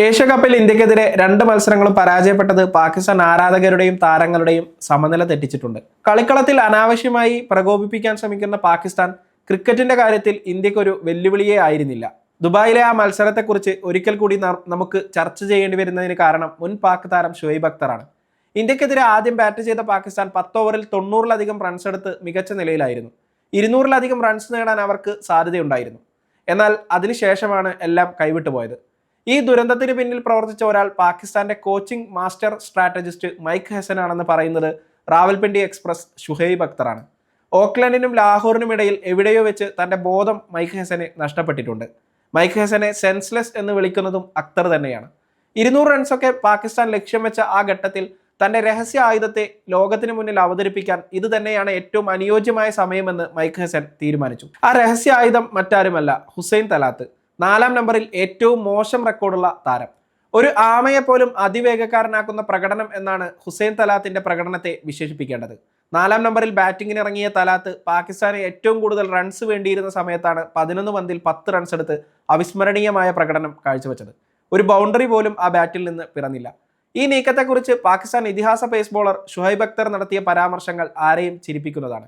ഏഷ്യാകപ്പിൽ ഇന്ത്യക്കെതിരെ 2 മത്സരങ്ങളും പരാജയപ്പെട്ടത് പാകിസ്ഥാൻ ആരാധകരുടെയും താരങ്ങളുടെയും സമനില തെറ്റിച്ചിട്ടുണ്ട്. കളിക്കളത്തിൽ അനാവശ്യമായി പ്രകോപിപ്പിക്കാൻ ശ്രമിക്കുന്ന പാകിസ്ഥാൻ ക്രിക്കറ്റിന്റെ കാര്യത്തിൽ ഇന്ത്യക്കൊരു വെല്ലുവിളിയേ ആയിരുന്നില്ല. ദുബായിലെ ആ മത്സരത്തെക്കുറിച്ച് ഒരിക്കൽ കൂടി നമുക്ക് ചർച്ച ചെയ്യേണ്ടി വരുന്നതിന് കാരണം മുൻ പാക് താരം ഷുഹൈബ് അക്തറാണ്. ഇന്ത്യക്കെതിരെ ആദ്യം ബാറ്റ് ചെയ്ത പാകിസ്ഥാൻ 10 ഓവറിൽ 90-ലധികം റൺസ് എടുത്ത് മികച്ച നിലയിലായിരുന്നു. 200-ലധികം റൺസ് നേടാൻ അവർക്ക് സാധ്യതയുണ്ടായിരുന്നു. എന്നാൽ അതിനുശേഷമാണ് എല്ലാം കൈവിട്ടുപോയത്. ഈ ദുരന്തത്തിന് പിന്നിൽ പ്രവർത്തിച്ച ഒരാൾ പാകിസ്ഥാന്റെ കോച്ചിംഗ് മാസ്റ്റർ സ്ട്രാറ്റജിസ്റ്റ് മൈക്ക് ഹെസൻ ആണെന്ന് പറയുന്നത് റാവൽപിണ്ടി എക്സ്പ്രസ് ഷുഹൈബ് അക്തറാണ്. ഓക്ലൻഡിനും ലാഹോറിനും ഇടയിൽ എവിടെയോ വെച്ച് തന്റെ ബോധം മൈക്ക് ഹെസന് നഷ്ടപ്പെട്ടിട്ടുണ്ട്. മൈക്ക് ഹെസനെ സെൻസ്ലെസ് എന്ന് വിളിക്കുന്നതും അക്തർ തന്നെയാണ്. 200 റൺസൊക്കെ പാകിസ്ഥാൻ ലക്ഷ്യം വെച്ച ആ ഘട്ടത്തിൽ തന്റെ രഹസ്യ ആയുധത്തെ ലോകത്തിന് മുന്നിൽ അവതരിപ്പിക്കാൻ ഇത് തന്നെയാണ് ഏറ്റവും അനുയോജ്യമായ സമയമെന്ന് മൈക്ക് ഹെസൻ തീരുമാനിച്ചു. ആ രഹസ്യ ആയുധം മറ്റാരുമല്ല, ഹുസൈൻ തലാത്ത്. 4-ാം നമ്പറിൽ ഏറ്റവും മോശം റെക്കോർഡുള്ള താരം. ഒരു ആമയെ പോലും അതിവേഗക്കാരനാക്കുന്ന പ്രകടനം എന്നാണ് ഹുസൈൻ തലാത്തിന്റെ പ്രകടനത്തെ വിശേഷിപ്പിക്കേണ്ടത്. 4-ാം നമ്പറിൽ ബാറ്റിംഗിന് ഇറങ്ങിയ തലാത്ത് പാകിസ്ഥാന് ഏറ്റവും കൂടുതൽ റൺസ് വേണ്ടിയിരുന്ന സമയത്താണ് 11 പന്തിൽ 10 റൺസ് എടുത്ത് അവിസ്മരണീയമായ പ്രകടനം കാഴ്ചവെച്ചത്. ഒരു ബൗണ്ടറി പോലും ആ ബാറ്റിൽ നിന്ന് പിറന്നില്ല. ഈ നീക്കത്തെക്കുറിച്ച് പാകിസ്ഥാൻ ഇതിഹാസ പേസ് ബോളർ ഷുഹൈബ് അക്തർ നടത്തിയ പരാമർശങ്ങൾ ആരെയും ചിരിപ്പിക്കുന്നതാണ്.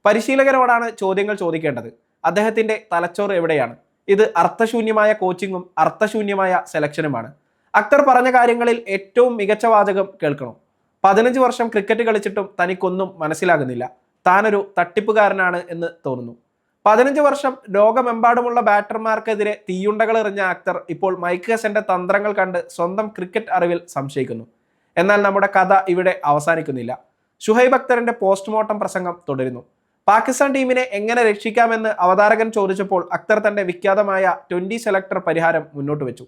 പരിശീലകരോടാണ് ചോദ്യങ്ങൾ ചോദിക്കേണ്ടത്. അദ്ദേഹത്തിന്റെ തലച്ചോറ് എവിടെയാണ്? ഇത് അർത്ഥശൂന്യമായ കോച്ചിങ്ങും അർത്ഥശൂന്യമായ സെലക്ഷനുമാണ്. അക്തർ പറഞ്ഞ കാര്യങ്ങളിൽ ഏറ്റവും മികച്ച വാചകം കേൾക്കണം. 15 വർഷം ക്രിക്കറ്റ് കളിച്ചിട്ടും തനിക്കൊന്നും മനസ്സിലാകുന്നില്ല. താനൊരു തട്ടിപ്പുകാരനാണ് എന്ന് തോന്നുന്നു. 15 വർഷം ലോകമെമ്പാടുമുള്ള ബാറ്റർമാർക്കെതിരെ തീയുണ്ടകൾ എറിഞ്ഞ അക്തർ ഇപ്പോൾ മൈക്ക് ഹെസന്റെ തന്ത്രങ്ങൾ കണ്ട് സ്വന്തം ക്രിക്കറ്റ് അറിവിൽ സംശയിക്കുന്നു. എന്നാൽ നമ്മുടെ കഥ ഇവിടെ അവസാനിക്കുന്നില്ല. ഷുഹൈബ് അക്തറിന്റെ പോസ്റ്റ്മോർട്ടം പ്രസംഗം തുടരുന്നു. പാകിസ്ഥാൻ ടീമിനെ എങ്ങനെ രക്ഷിക്കാമെന്ന് അവതാരകൻ ചോദിച്ചപ്പോൾ അക്തർ തന്റെ വിഖ്യാതമായ 20 സെലക്ടർ പരിഹാരം മുന്നോട്ട് വെച്ചു.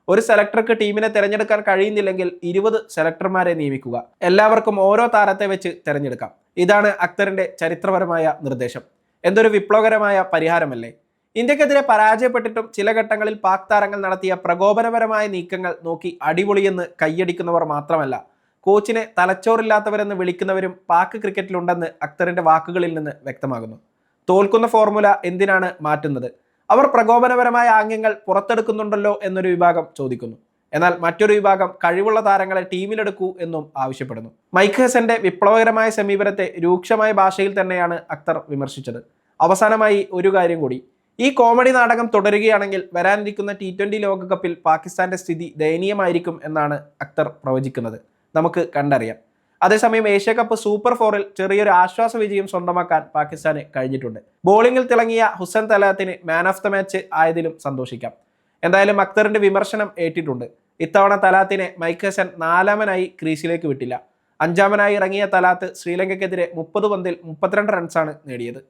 ഒരു സെലക്ടർക്ക് ടീമിനെ തിരഞ്ഞെടുക്കാൻ കഴിയുന്നില്ലെങ്കിൽ 20 സെലക്ടർമാരെ നിയമിക്കുക. എല്ലാവർക്കും ഓരോ താരത്തെ വെച്ച് തിരഞ്ഞെടുക്കാം. ഇതാണ് അക്തറിന്റെ ചരിത്രപരമായ നിർദ്ദേശം. എന്തൊരു വിപ്ലവകരമായ പരിഹാരമല്ലേ? ഇന്ത്യക്കെതിരെ പരാജയപ്പെട്ടിട്ടും ചില ഘട്ടങ്ങളിൽ പാക് താരങ്ങൾ നടത്തിയ പ്രകോപനപരമായ നീക്കങ്ങൾ നോക്കി അടിപൊളിയെന്ന് കൈയടിക്കുന്നവർ മാത്രമല്ല, കോച്ചിനെ തലച്ചോറില്ലാത്തവരെന്ന് വിളിക്കുന്നവരും പാക് ക്രിക്കറ്റിലുണ്ടെന്ന് അക്തറിന്റെ വാക്കുകളിൽ നിന്ന് വ്യക്തമാകുന്നു. തോൽക്കുന്ന ഫോർമുല എന്തിനാണ് മാറ്റുന്നത്? അവർ പ്രകോപനപരമായ ആംഗ്യങ്ങൾ പുറത്തെടുക്കുന്നുണ്ടല്ലോ എന്നൊരു വിഭാഗം ചോദിക്കുന്നു. എന്നാൽ മറ്റൊരു വിഭാഗം കഴിവുള്ള താരങ്ങളെ ടീമിലെടുക്കൂ എന്നും ആവശ്യപ്പെടുന്നു. മൈക്ക് ഹെസന്റെ വിപ്ലവകരമായ സമീപനത്തെ രൂക്ഷമായ ഭാഷയിൽ തന്നെയാണ് അക്തർ വിമർശിച്ചത്. അവസാനമായി ഒരു കാര്യം കൂടി. ഈ കോമഡി നാടകം തുടരുകയാണെങ്കിൽ വരാനിരിക്കുന്ന T20 ലോകകപ്പിൽ പാകിസ്ഥാന്റെ സ്ഥിതി ദയനീയമായിരിക്കും എന്നാണ് അക്തർ പ്രവചിക്കുന്നത്. നമുക്ക് കണ്ടറിയാം. അതേസമയം ഏഷ്യാകപ്പ് സൂപ്പർ 4-ൽ ചെറിയൊരു ആശ്വാസ വിജയം സ്വന്തമാക്കാൻ പാകിസ്ഥാന് കഴിഞ്ഞിട്ടുണ്ട്. ബോളിംഗിൽ തിളങ്ങിയ ഹുസൈൻ തലാത്തിന് മാൻ ഓഫ് ദ മാച്ച് ആയതിലും സന്തോഷിക്കാം. എന്തായാലും അക്തറിന്റെ വിമർശനം ഏറ്റിട്ടുണ്ട്. ഇത്തവണ തലാത്തിനെ മൈക്ക് ഹെസൻ 4-മനായി ക്രീസിലേക്ക് വിട്ടില്ല. 5-മനായി ഇറങ്ങിയ തലാത്ത് ശ്രീലങ്കയ്ക്കെതിരെ 30 പന്തിൽ 32 റൺസാണ് നേടിയത്.